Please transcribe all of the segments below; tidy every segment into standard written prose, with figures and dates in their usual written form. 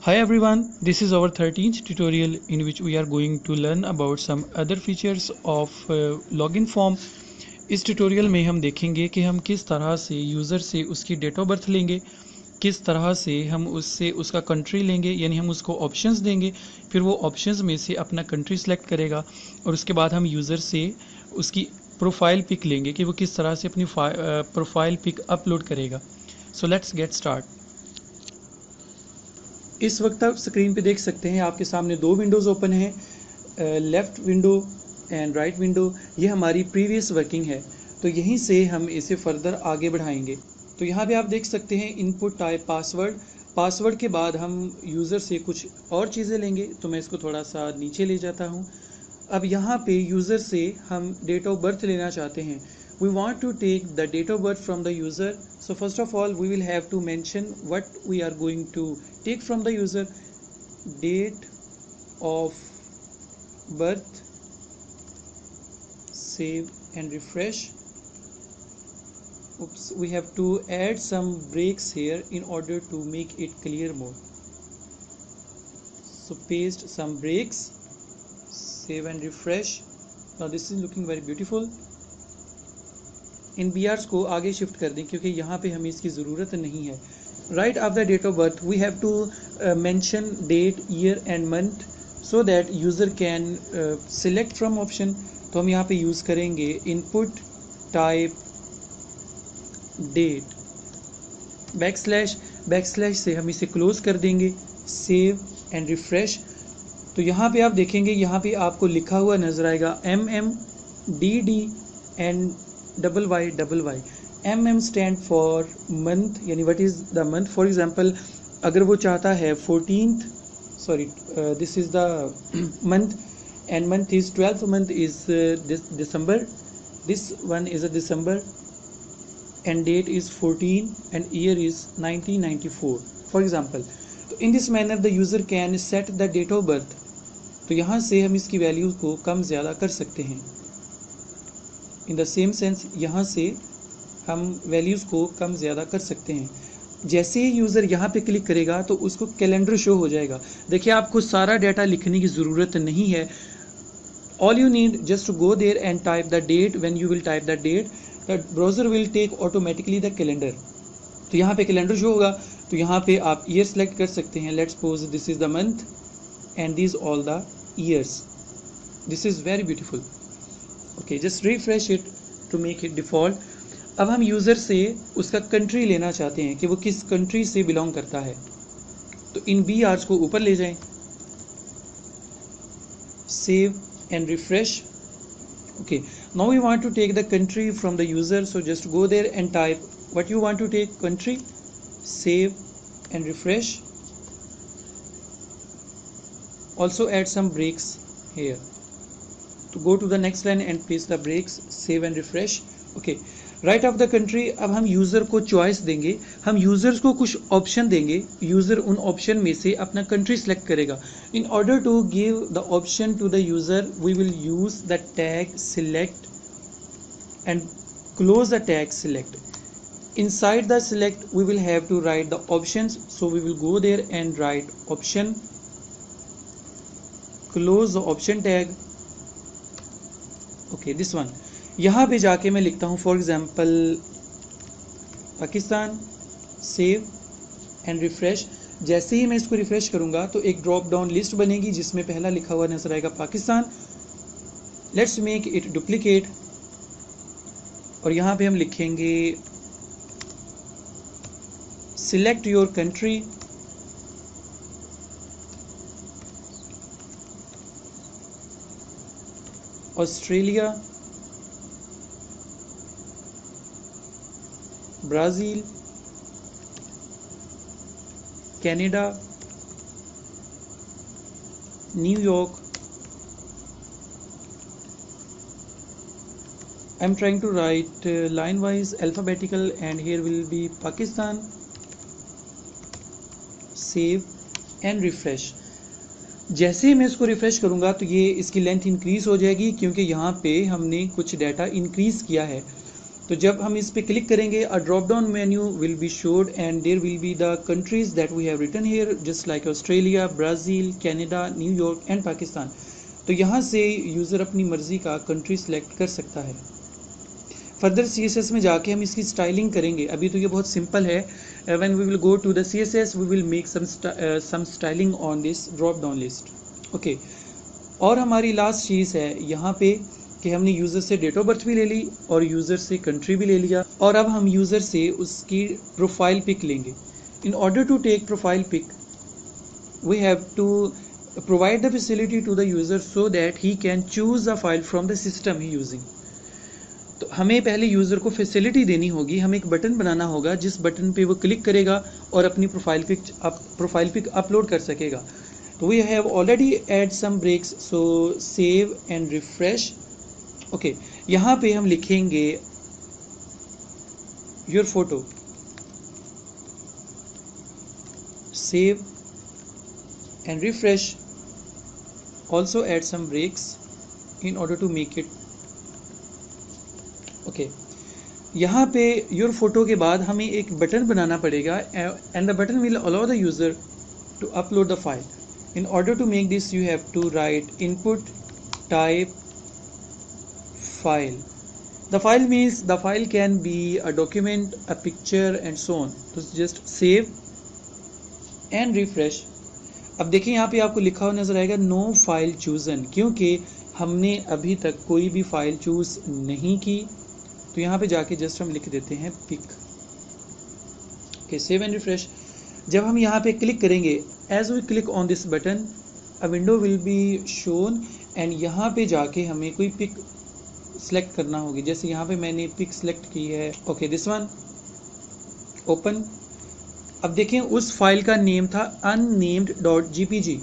Hi everyone, this is our 13th tutorial in which we are going to learn about some other features of login form. इस tutorial में हम देखेंगे कि हम किस तरह से यूज़र से उसकी डेट ऑफ बर्थ लेंगे, किस तरह से हम उससे उसका कंट्री लेंगे, यानी हम उसको ऑप्शंस देंगे, फिर वो ऑप्शंस में से अपना कंट्री सेलेक्ट करेगा और उसके बाद हम यूज़र से उसकी प्रोफाइल पिक लेंगे कि वो किस तरह से अपनी प्रोफाइल पिक अपलोड करेगा. So let's get start. इस वक्त आप स्क्रीन पे देख सकते हैं आपके सामने दो विंडोज़ ओपन हैं, left window and right window. ये हमारी प्रीवियस वर्किंग है, तो यहीं से हम इसे फर्दर आगे बढ़ाएंगे. तो यहाँ पे आप देख सकते हैं इनपुट टाइप पासवर्ड के बाद हम यूज़र से कुछ और चीज़ें लेंगे. तो मैं इसको थोड़ा सा नीचे ले जाता हूँ. अब यहाँ पे यूज़र से हम डेट ऑफ बर्थ लेना चाहते हैं. We want to take the date of birth from the user. So first of all, we will have to mention what we are going to take from the user. Date of birth, save and refresh. Oops, we have to add some breaks here in order to make it clear more. So paste some breaks, save and refresh. Now this is looking very beautiful. इन बी आर्स को आगे shift कर दें क्योंकि यहाँ पे हमें इसकी ज़रूरत नहीं है. Right after date of birth we have to mention date, year and month so that user can select from option. तो हम यहाँ पे यूज़ करेंगे इनपुट टाइप डेट बैकस्लैश से हम इसे क्लोज कर देंगे. Save and refresh. तो यहाँ पे आप देखेंगे, यहाँ पे आपको लिखा हुआ नजर आएगा MMDD and YYY. MM stand for month, यानी what is the month. For example अगर वो चाहता है 14th, sorry this is the month and month is 12th month is December. This one is a December and date is 14 and year is 1994 for example. तो in this manner the user can set the date of birth. तो यहाँ से हम इसकी value को कम ज़्यादा कर सकते हैं. इन द सेम सेंस यहाँ से हम वैल्यूज़ को कम ज़्यादा कर सकते हैं. जैसे ही यूज़र यहाँ पे क्लिक करेगा तो उसको कैलेंडर शो हो जाएगा. देखिए आपको सारा डाटा लिखने की ज़रूरत नहीं है. All you need just to go there and type the date. When you will type the date, the browser will take automatically the calendar. तो यहाँ पे कैलेंडर शो होगा. तो यहाँ पे आप ईयर सेलेक्ट कर सकते हैं. Let's suppose this is the month and this all the years. This is very beautiful. Okay, just refresh it to make it default. अब हम यूज़र से उसका कंट्री लेना चाहते हैं कि वो किस कंट्री से बिलोंग करता है. तो इन बी आर्स को ऊपर ले जाएं, save and refresh. Okay, now we want to take the country from the user, so just go there and type what you want to take country, save and refresh. Also add some breaks here. To go to the next line and paste the breaks, save and refresh. Okay, right of the country. अब हम user को choice देंगे, हम users को कुछ option देंगे. User उन option में से अपना कंट्री सेलेक्ट करेगा. In order to give the option to the user we will use the tag select and close the tag select. inside the select we will have to write the options, so we will go there and write option, close the option tag. Okay, this one. यहाँ पे जाके मैं लिखता हूँ for example Pakistan, save and refresh. जैसे ही मैं इसको refresh करूँगा तो एक ड्रॉप डाउन लिस्ट बनेगी जिसमें पहला लिखा हुआ नजर आएगा Pakistan. Let's make it duplicate और यहाँ पे हम लिखेंगे select your country. Australia, Brazil, Canada, New York. I am trying to write line wise alphabetical and here will be Pakistan. Save and refresh. जैसे ही मैं इसको रिफ्रेश करूँगा तो ये इसकी लेंथ इंक्रीज़ हो जाएगी क्योंकि यहाँ पे हमने कुछ डाटा इंक्रीज़ किया है. तो जब हम इस पे क्लिक करेंगे, a drop down menu will be shown and there will be the countries that we have written here, just like Australia, Brazil, Canada, New York and Pakistan. तो यहाँ से यूज़र अपनी मर्ज़ी का कंट्री सेलेक्ट कर सकता है। फर्दर CSS में जाके हम इसकी स्टाइलिंग करेंगे। अभी तो ये बहुत सिंपल है। When we will go to the CSS we will make some styling on this drop down list. Okay, और हमारी लास्ट चीज़ है यहाँ पे कि हमने यूज़र से डेट ऑफ बर्थ भी ले ली और यूज़र से कंट्री भी ले लिया, और अब हम यूज़र से उसकी प्रोफाइल पिक लेंगे। In order to take profile pic we have to provide the facility to the user so that he can choose a file from the system he using। तो हमें पहले यूज़र को facility देनी होगी, हमें एक button बनाना होगा जिस बटन पे वो क्लिक करेगा और अपनी प्रोफाइल पिक अपलोड कर सकेगा। तो we have already add some breaks, so save and refresh. Okay, यहाँ पे हम लिखेंगे your photo, save and refresh, also add some breaks in order to make it okay. यहाँ पे योर फोटो के बाद हमें एक बटन बनाना पड़ेगा and the button will allow the user to upload the file. In order to make this you have to write input type file. The file means the file can be a document, a picture and so on. तो just save and refresh. अब देखिए यहाँ पे आपको लिखा हुआ नजर आएगा नो फाइल चूजन, क्योंकि हमने अभी तक कोई भी फाइल चूज नहीं की। तो यहाँ पे जाके जस्ट हम लिख देते हैं pic. Okay, save and refresh. जब हम यहाँ पे क्लिक करेंगे, as we click on this button a window will be shown and यहाँ पे जाके हमें कोई पिक सेलेक्ट करना होगी। जैसे यहाँ पे मैंने पिक सेलेक्ट की है, ओके दिस वन, ओपन। अब देखें उस फाइल का नेम था unnamed.jpg।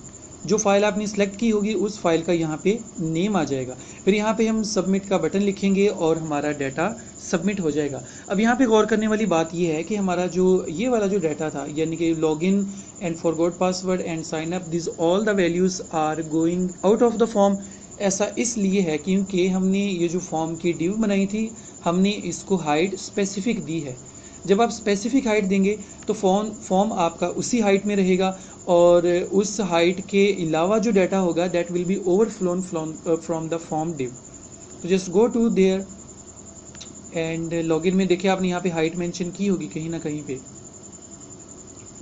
जो फाइल आपने सेलेक्ट की होगी उस फाइल का यहाँ पे नेम आ जाएगा। फिर यहाँ पे हम सबमिट का बटन लिखेंगे और हमारा डाटा सबमिट हो जाएगा। अब यहाँ पे गौर करने वाली बात यह है कि हमारा जो ये वाला जो डाटा था, यानी कि login and forgot password and sign up, this all the values are going out of the form. ऐसा इसलिए है क्योंकि हमने ये जो फॉर्म की डिव बनाई थी, हमने इसको हाइट स्पेसिफिक दी है। जब आप स्पेसिफिक हाइट देंगे तो फॉर्म आपका उसी हाइट में रहेगा और उस हाइट के अलावा जो डाटा होगा that will be overflown from the form div. तो just go to there and login में देखिए आपने यहाँ पे हाइट मेंशन की होगी कहीं ना कहीं पे,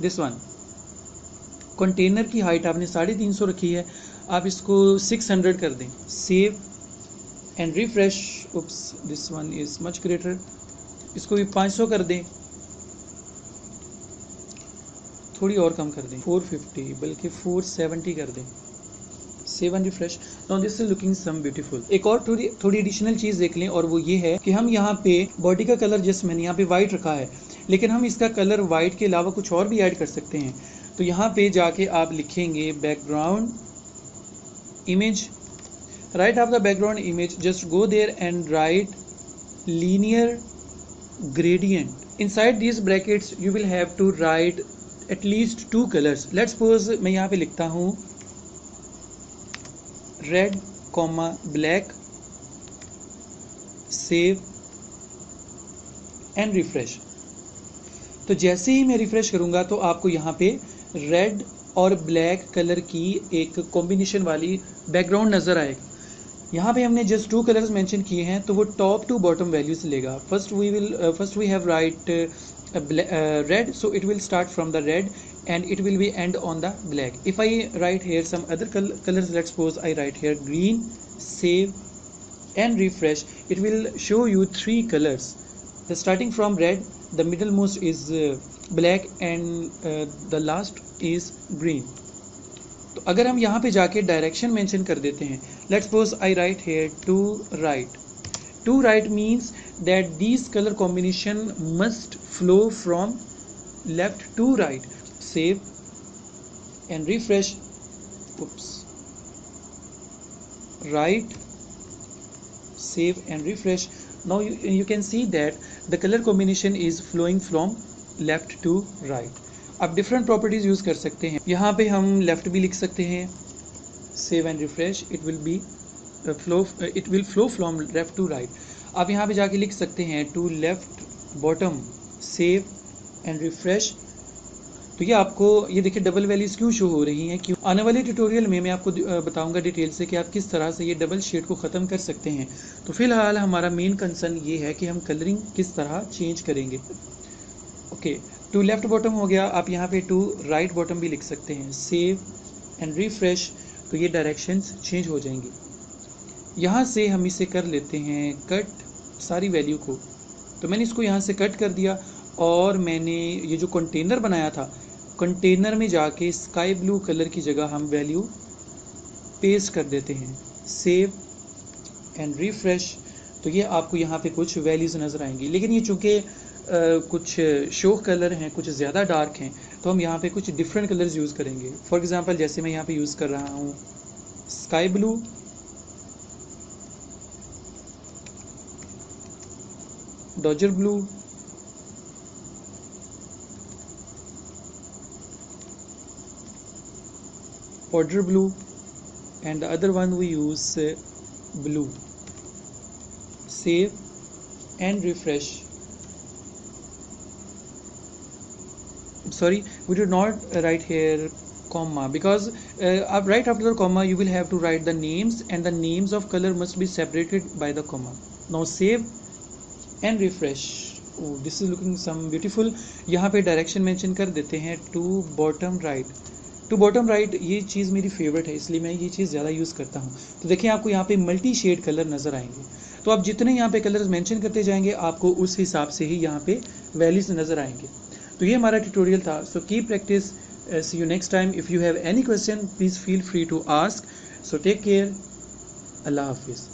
दिस वन। कंटेनर की हाइट आपने 350 रखी है, आप इसको 600 कर दें। Save and refresh. Oops, this one is much greater, इसको भी 500 कर दें, थोड़ी और कम कर दें, 450 बल्कि 470 कर दें। Save and refresh. Now this is looking some beautiful. एक और थोड़ी एडिशनल चीज़ देख लें, और वो ये है कि हम यहाँ पे बॉडी का कलर, जैसे मैंने यहाँ पे वाइट रखा है, लेकिन हम इसका कलर वाइट के अलावा कुछ और भी ऐड कर सकते हैं। तो यहाँ पे जाके आप लिखेंगे background image, right of the background image just go there and write linear gradient. Inside these brackets you will have to write at least 2 colors. Let's suppose मैं यहाँ पे लिखता हूँ red, black, save and refresh। तो जैसे ही मैं refresh करूँगा तो आपको यहाँ पे रेड और ब्लैक कलर की एक कॉम्बिनेशन वाली बैकग्राउंड नज़र आएगी। यहाँ पे हमने जस्ट 2 कलर्स मेंशन किए हैं, तो वो टॉप टू बॉटम वैल्यूज लेगा। First we have write red, so it will start from the red and it will be end on the black. If I write here some other colors, let's suppose I write here green, save and refresh, it will show you 3 colors. The starting from red, the middlemost is black and the last is green. तो अगर हम यहाँ पे जाके direction mention कर देते हैं, let's suppose I write here to right. To right means that this colour combination must flow from left to right. Save and refresh. oops, right, save and refresh. Now you can see that the color combination is flowing from left to right. आप different properties use कर सकते हैं। यहाँ पे हम left भी लिख सकते हैं, save and refresh, it will flow from left to right. आप यहाँ पे जाके लिख सकते हैं to left bottom save and refresh. तो ये आपको ये देखिए डबल वैल्यूज क्यों शो हो रही हैं, क्यों। आने वाले ट्यूटोरियल में मैं आपको बताऊंगा डिटेल से कि आप किस तरह से ये डबल शेड को ख़त्म कर सकते हैं। तो फिलहाल हमारा मेन कंसर्न ये है कि हम कलरिंग किस तरह चेंज करेंगे। ओके, टू लेफ्ट बॉटम हो गया, आप यहाँ पे टू राइट बॉटम भी लिख सकते हैं, सेव एंड रिफ्रेश। तो ये डायरेक्शंस चेंज हो जाएंगे। यहाँ से हम इसे कर लेते हैं कट सारी वैल्यू को। तो मैंने इसको यहाँ से कट कर दिया और मैंने ये जो कंटेनर बनाया था, कंटेनर में जाके स्काई ब्लू कलर की जगह हम वैल्यू पेस्ट कर देते हैं, सेव एंड रिफ्रेश। तो ये आपको यहाँ पे कुछ वैल्यूज़ नज़र आएंगी, लेकिन ये चूँकि कुछ शो कलर हैं, कुछ ज़्यादा डार्क हैं, तो हम यहाँ पे कुछ डिफरेंट कलर्स यूज़ करेंगे। फॉर एग्जांपल जैसे मैं यहाँ पे यूज़ कर रहा हूँ sky blue, Dodger blue, powder blue, and the other one we use blue. Save and refresh. Sorry, we did not write here comma, because right after the comma you will have to write the names, and the names of color must be separated by the comma. Now save and refresh. Oh, this is looking some beautiful. यहाँ पे direction mention कर देते हैं to bottom right. To bottom right ये चीज़ मेरी favourite है, इसलिए मैं ये चीज़ ज़्यादा यूज़ करता हूँ। तो देखिए आपको यहाँ पे मल्टी शेड कलर नज़र आएंगे। तो आप जितने यहाँ पे कलर्स मेंशन करते जाएंगे आपको उस हिसाब से ही यहाँ पे वैल्यूज नज़र आएंगे। तो ये हमारा ट्यूटोरियल था। So keep practice, see you next time. If you have any question please feel free to ask. So take care, अल्लाह हाफिज़।